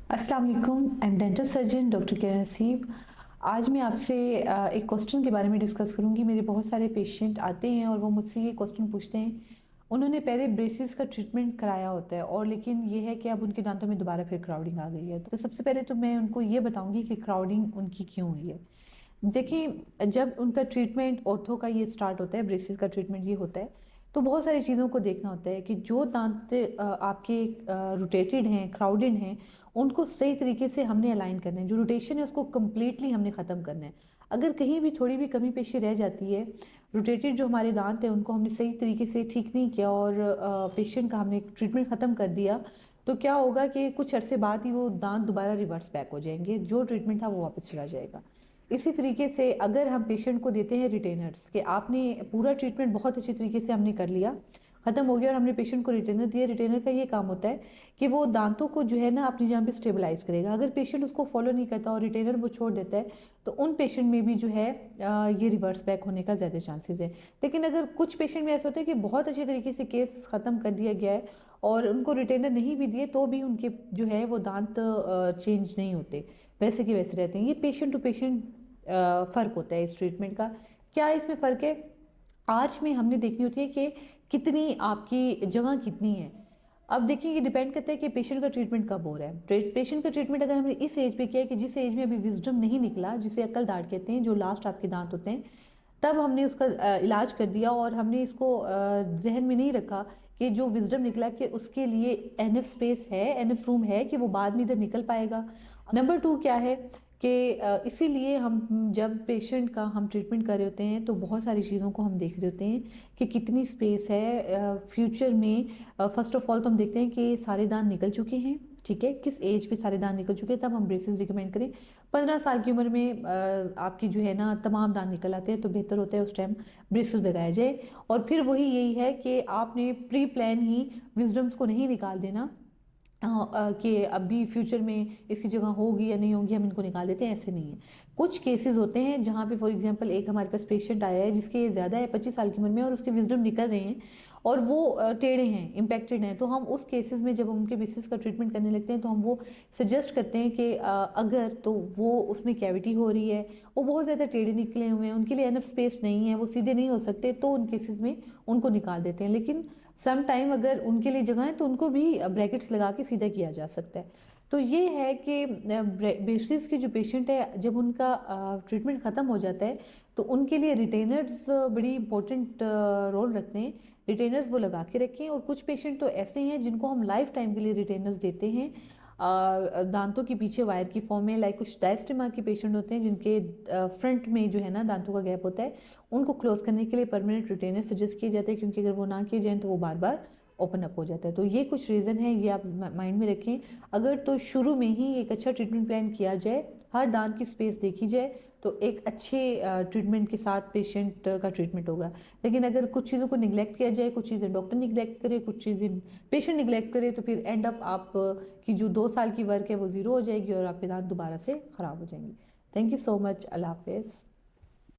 अस्सलाम वालेकुम, I am dental surgeon doctor Kiran Haseeb. आज मैं आपसे एक क्वेश्चन के बारे में डिस्कस करूंगी। मेरे बहुत सारे पेशेंट आते हैं और वो मुझसे ये क्वेश्चन पूछते हैं। उन्होंने पहले ब्रेसेस का ट्रीटमेंट कराया होता है और लेकिन ये है कि अब उनके दांतों में दोबारा फिर क्राउडिंग आ गई है। तो सबसे पहले तो मैं उनको ये बताऊंगी कि क्राउडिंग उनकी क्यों हुई है। देखिए, जब उनका ट्रीटमेंट ऑर्थो का ये स्टार्ट होता है, ब्रेसेस का ट्रीटमेंट ये होता है, तो बहुत सारी चीज़ों को देखना होता है कि जो दांत आपके रोटेटेड हैं, क्राउडेड हैं, उनको सही तरीके से हमने अलाइन करना है। जो रोटेशन है उसको कम्प्लीटली हमने ख़त्म करना है। अगर कहीं भी थोड़ी भी कमी पेशी रह जाती है, रोटेटेड जो हमारे दांत हैं उनको हमने सही तरीके से ठीक नहीं किया और पेशेंट का हमने ट्रीटमेंट ख़त्म कर दिया, तो क्या होगा कि कुछ अरसे बाद ही वो दांत दोबारा रिवर्स बैक हो जाएंगे, जो ट्रीटमेंट था वो वापस चला जाएगा। इसी तरीके से अगर हम पेशेंट को देते हैं रिटेनर्स कि आपने पूरा ट्रीटमेंट बहुत अच्छी तरीके से हमने कर लिया, खत्म हो गया, और हमने पेशेंट को रिटेनर दिया। रिटेनर का ये काम होता है कि वो दांतों को जो है ना अपनी जगह पे स्टेबलाइज करेगा। अगर पेशेंट उसको फॉलो नहीं करता और रिटेनर वो छोड़ देता है, तो उन पेशेंट में भी जो है ये रिवर्स बैक होने का ज़्यादा चांसेस है। लेकिन अगर कुछ पेशेंट में ऐसा होता है कि बहुत अच्छे तरीके से केस ख़त्म कर दिया गया है और उनको रिटेनर नहीं भी दिए तो भी उनके जो है वो दांत चेंज नहीं होते, वैसे के वैसे रहते हैं। ये पेशेंट टू पेशेंट फ़र्क होता है इस ट्रीटमेंट का। क्या इसमें फ़र्क है? आर्च में हमने देखनी होती है कि कितनी आपकी जगह कितनी है। अब देखिए, ये डिपेंड करता है कि पेशेंट का ट्रीटमेंट कब हो रहा है। पेशेंट का ट्रीटमेंट अगर हमने इस एज पे किया है कि जिस एज में अभी विजडम नहीं निकला, जिसे अक्ल दाढ़ कहते हैं, जो लास्ट आपके दांत होते हैं, तब हमने उसका इलाज कर दिया और हमने इसको जहन में नहीं रखा कि जो विजडम निकला कि उसके लिए एनएफ स्पेस है, एनएफ रूम है कि वो बाद में इधर निकल पाएगा। नंबर टू क्या है कि इसीलिए हम जब पेशेंट का हम ट्रीटमेंट कर रहे होते हैं तो बहुत सारी चीज़ों को हम देख रहे होते हैं कि कितनी स्पेस है फ्यूचर में। फर्स्ट ऑफ ऑल तो हम देखते हैं कि सारे दांत निकल चुके हैं, ठीक है, किस एज पे सारे दांत निकल चुके हैं, तब हम ब्रेसेस रिकमेंड करें। 15 साल की उम्र में आपकी जो है ना तमाम दांत निकल आते हैं, तो बेहतर होता है उस टाइम ब्रेसेस लगाया जाए। और फिर वही यही है कि आपने प्री प्लान ही विजडम्स को नहीं निकाल देना कि अभी फ्यूचर में इसकी जगह होगी या नहीं होगी, हम इनको निकाल देते हैं, ऐसे नहीं है। कुछ केसेस होते हैं जहाँ पे फॉर एग्जांपल एक हमारे पास पेशेंट आया है जिसके ज़्यादा है 25 साल की उम्र में और उसके विजडम निकल रहे हैं और वो टेढ़े हैं, इम्पैक्टेड हैं, तो हम उस केसेस में जब हम उनके बेसिस का ट्रीटमेंट करने लगते हैं तो हम वो सजेस्ट करते हैं कि अगर तो वो उसमें कैविटी हो रही है, वो बहुत ज़्यादा टेढ़े निकले हुए हैं, उनके लिए एनफ स्पेस नहीं है, वो सीधे नहीं हो सकते, तो उन केसेस में उनको निकाल देते हैं। लेकिन सम टाइम अगर उनके लिए जगह है तो उनको भी ब्रैकेट्स लगा के सीधा किया जा सकता है। तो ये है कि ब्रेसेस के जो पेशेंट है जब उनका ट्रीटमेंट ख़त्म हो जाता है तो उनके लिए रिटेनर्स बड़ी इंपॉर्टेंट रोल रखते हैं। रिटेनर्स वो लगा के रखें। और कुछ पेशेंट तो ऐसे हैं जिनको हम लाइफ टाइम के लिए रिटेनर्स देते हैं दांतों के पीछे वायर की फॉर्म में। लाइक कुछ डायस्टेमा के पेशेंट होते हैं जिनके फ्रंट में जो है ना दांतों का गैप होता है, उनको क्लोज करने के लिए परमानेंट रिटेनर सजेस्ट किए जाते हैं, क्योंकि अगर वो ना किए जाएं तो वो बार बार ओपन अप हो जाता है। तो ये कुछ रीज़न है, ये आप माइंड में रखें। अगर तो शुरू में ही एक अच्छा ट्रीटमेंट प्लान किया जाए, हर दांत की स्पेस देखी जाए, तो एक अच्छे ट्रीटमेंट के साथ पेशेंट का ट्रीटमेंट होगा। लेकिन अगर कुछ चीज़ों को निगलेक्ट किया जाए, कुछ चीज़ें डॉक्टर निगलेक्ट करे, कुछ चीज़ें पेशेंट निगलेक्ट करे, तो फिर एंड अप आप की जो 2 साल की वर्क है वो ज़ीरो हो जाएगी और आपके दांत दोबारा से ख़राब हो जाएंगे। Thank you so much. अल्लाह हाफिज़।